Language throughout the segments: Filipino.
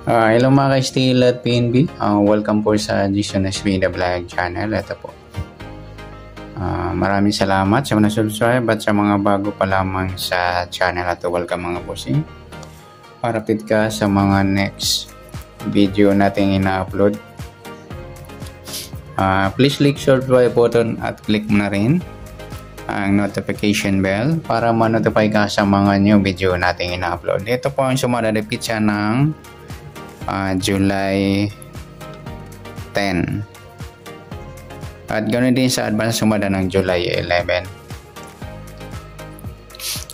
Hello mga ka-Steel at PNB. Welcome po sa Jason SB Vlog channel. Ito po. Maraming salamat sa mga subscribe at sa mga bago pa lamang sa channel. At welcome mga bossing. Para update ka sa mga next video nating ina-upload. Please click subscribe button at click mo na rin ang notification bell para ma-notify ka sa mga new video nating ina-upload. Ito po ang sumararipit siya ng July 10 at ganoon din sa advance sumada ng July 11.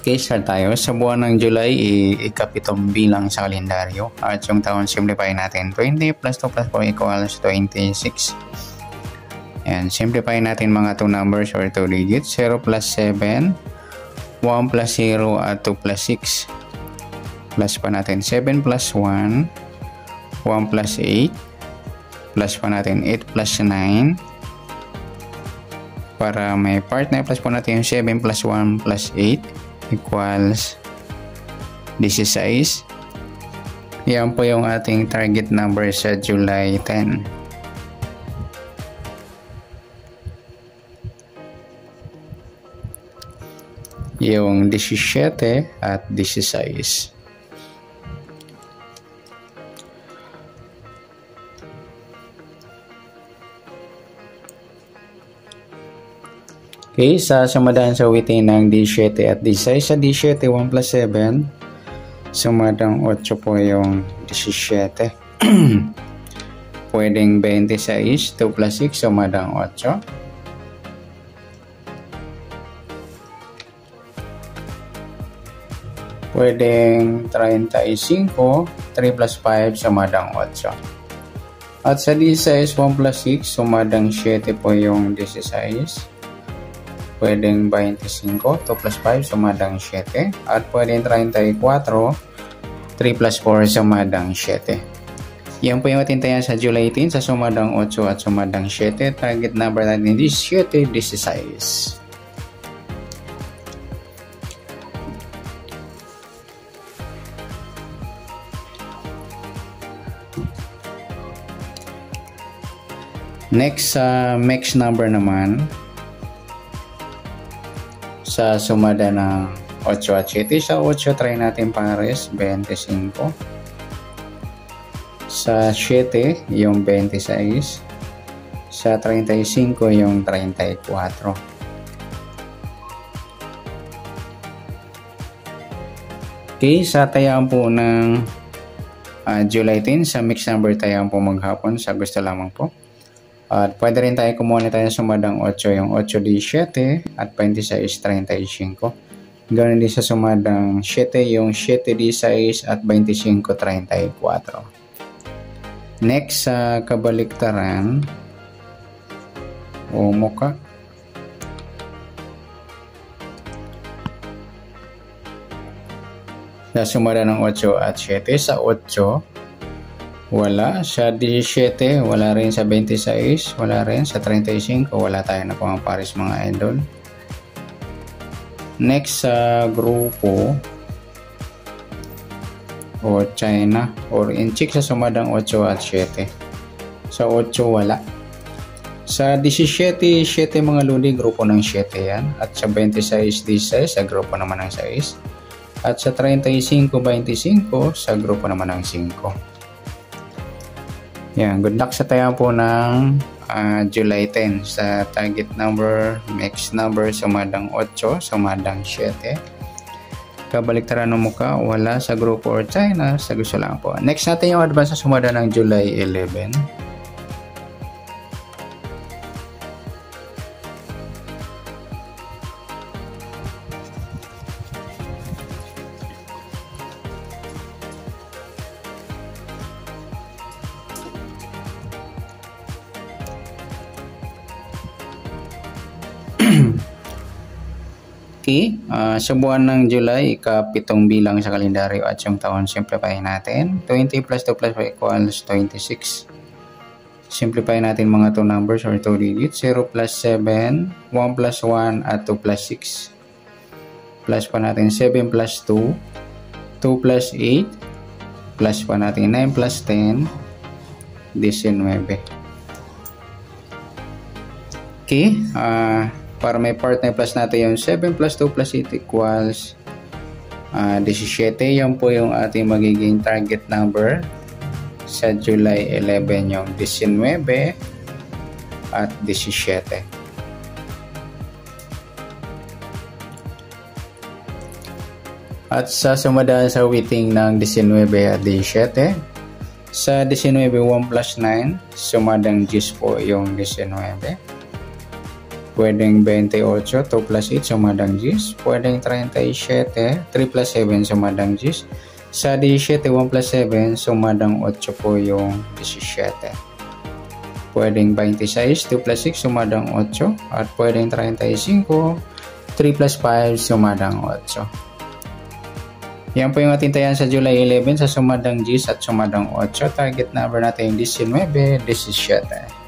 Okay, start tayo. Sa buwan ng July, ikapitong bilang sa kalendaryo at yung taon simplify natin. 20 plus 2 plus 4 equals 26. And simplify natin mga 2 numbers or 2 digits. 0 plus 7, 1 plus 0 at 2 plus 6. Plus pa natin 7 plus 1, 1 plus 8, plus pa natin 8 plus 9, para may part na plus po natin yung 7 plus 1 plus 8 equals 16. Yan po yung ating target number sa July 10. Yung 17 at 16. Okay, sa sumadaan sa witin ng 17 at 16. Sa 17, 1 plus 7. Sumadang 8 po yung 17. Pwedeng 26. 2 plus 6, sumadang 8. Pwedeng 35. 3 plus 5, sumadang 8. At sa 16, 1 plus 6, sumadang 7 po yung 16. Pwedeng 25, 2 plus 5, sumadang 7. At pwedeng 34, 3 plus 4, sumadang 7. Yan po yung atintayan sa July 18 sa sumadang 8 at sumadang 7. Target number natin is 7, 16. Next, mix number naman. Sa sumada ng 8 at 7. Sa 8, try natin pares, 25. Sa 7, yung 26. Sa 35, yung 34. Okay, sa tayaan po ng July 10, sa mix number tayaan po maghapon, sa gusto lamang po. At pwede rin tayo kumuha tayo sa sumadang 8, yung 8 di 7 at 26, 35. Ganoon din sa sumadang 7, yung 7 di 6 at 25, 34. Next, sa kabaliktaran o muka. Sa sumada ng 8 at 7, sa 8, wala. Sa 17, wala rin. Sa 26, wala rin. Sa 35, wala tayo na pumaparis mga idol. Next, sa grupo o China or inchik sa sumadang 8 at 7. Sa 8, wala. Sa 17, 7 mga luli, grupo ng 7 yan. At sa 26, 16, sa grupo naman ng 6. At sa 35, 25, sa grupo naman ng 5. Yan, good luck sa tayo po ng July 10 sa target number, mix number, sumadang 8, sumadang 7. Kabaliktaran ng muka, wala. Sa grupo or China, sa gusto lang po. Next natin yung advance sa sumada ng July 11. Okay, sa buwan ng July, ikapitong bilang sa kalendaryo at yung taon, simplify natin. 20 plus 2 plus 5 equals 26. Simplify natin mga 2 numbers or 2 digits. 0 plus 7, 1 plus 1 at 2 plus 6. Plus pa natin 7 plus 2, 2 plus 8, Plus pa natin 9 plus 10, 19. Okay, para may part na plus natin yung 7 plus 2 plus 8 equals 17. Yan po yung ating magiging target number sa July 11, yung 19 at 17. At sa sumadaan sa weighting ng 19 at 17, sa 19, 1 plus 9, sumadang 10 po yung 19. Pwedeng 28, 2 plus 8, sumadang 10. Pwedeng 37, 3 plus 7, sumadang 10. Sa 17, 1 plus 7, sumadang 8 po yung 17. Pwedeng 26, 2 plus 6, sumadang 8. At pwedeng 35, 3 plus 5, sumadang 8. Yan po yung ating tayan sa July 11 sa sumadang 10 at sumadang 8. Target number natin yung 19, 17.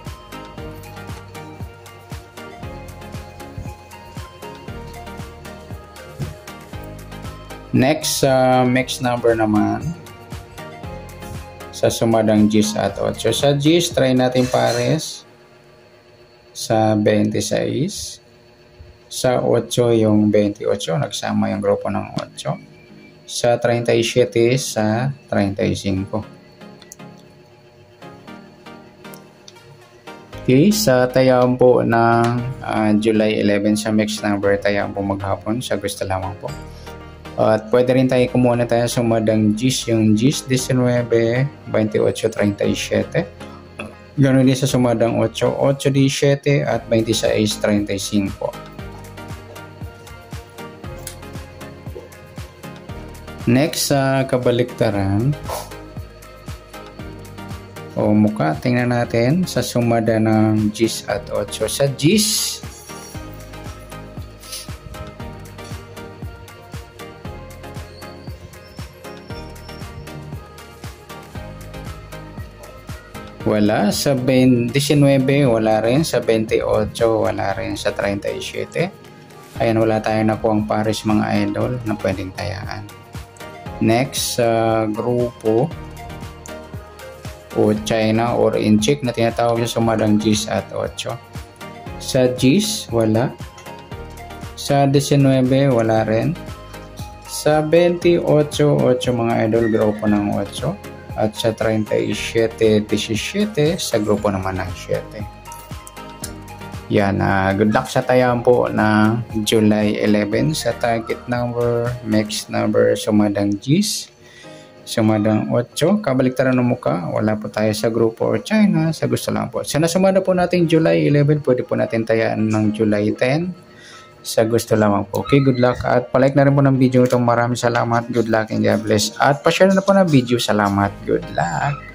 Next, mixed number naman sa sumadang 10 at 8. Sa 10, try natin pares sa 26. Sa 8 yung 28, nagsama yung grupo ng 8. Sa 37, sa 35. Okay, sa tayaan po ng July 11 sa mixed number, tayaan po maghapon sa gusto lamang po. At pwede rin tayo kumuha na tayo sa sumadang 10, yung 10, 19, 28, 37. Ganoon din sa sumadang 8, 8, 17 at 26, 35. Next, sa kabaliktaran o muka, tingnan natin sa sumada ng 10 at 8. Sa 10, wala. Sa 19, wala rin. Sa 28, wala rin. Sa 37, ayan, wala tayo nakuha ang pares mga idol na pwedeng tayaan. Next, sa grupo o China or Incheck na tinatawag sa sumadang 10 at 8. Sa 10, wala. Sa 19, wala rin. Sa 28, 8 mga idol, grupo ng 8. At sa 37, 17, sa grupo naman ng 7. Yan, good luck sa tayaan po na July 11 sa target number, mixed number, sumadang 10, sumadang 8. Kabaliktaran ng muka, wala po tayo sa grupo or China, sa gusto lang po. Sa nasumada po natin July 11, pwede po natin tayaan ng July 10, sa gusto lamang po. Okay, good luck. At palike na rin po ng video ito. Maraming salamat. Good luck and God bless. At pa-share na po ng video. Salamat. Good luck.